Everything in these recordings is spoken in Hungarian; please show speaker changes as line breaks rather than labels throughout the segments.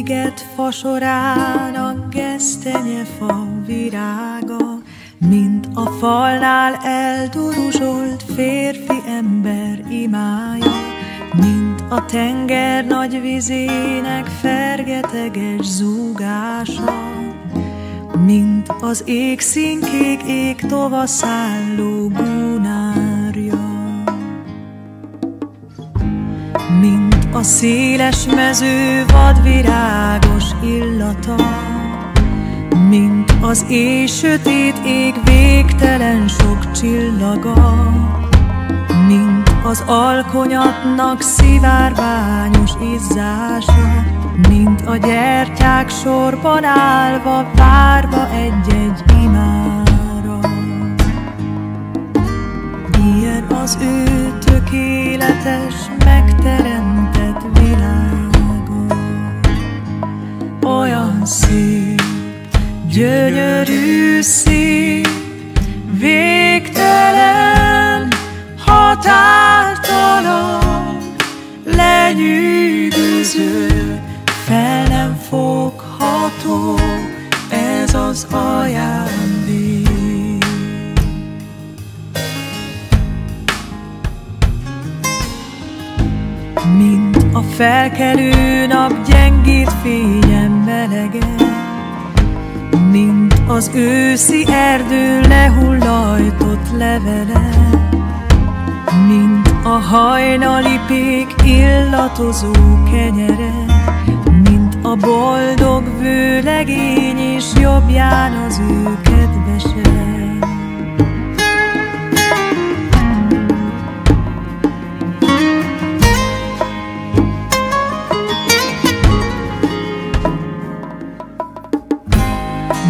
liget fasorának gesztenyefa virága, mint a falnál elduruzsolt férfi ember imája, mint a tenger nagy vizének fergeteges zúgása, mint az égszínkék ég tovaszálló búnárja, mint a széles mező vadvirágos illata, mint az éjsötét ég végtelen sok csillaga, mint az alkonyatnak szivárványos izzása, mint a gyertyák sorban állva várva egy-egy imára. Ilyen az ő tökéletes, megteremtett világa, olyan szép, gyönyörű szép, végtelen, határtalan, lenyűgöző, fel nem fogható, ez az ajándék. Mint a felkelő nap gyengít fényen melege, mint az őszi erdő lehullajtott levele, mint a hajnali pék illatozó kenyere, mint a boldog vőlegény és jobbján az ő kedvese.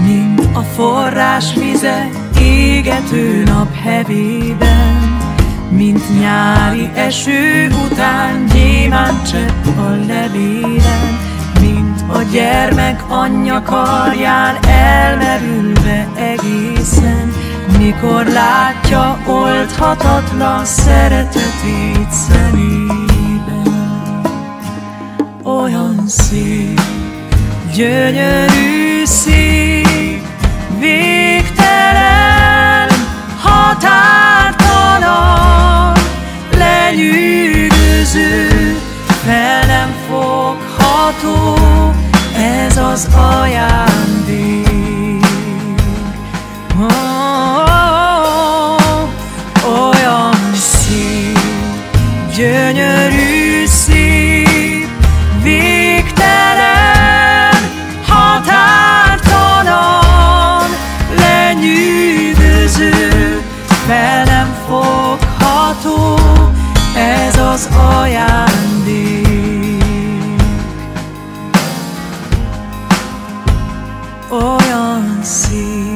Mint a forrás vize égető nap hevében, mint nyári eső után gyémántcsepp a levélen, mint a gyermek anyja karján elmerülve egészen, mikor látja oldhatatlan szeretetét szemében. Olyan szép, gyönyörű szép, végtelen, határtalan, lenyűgöző, fel nem fogható, ez az ajándék. Olyan szép, gyönyörű szép, végtelen, határtalan, lenyűgöző, fel nem fogható, ez az ajándék. Olyan szép.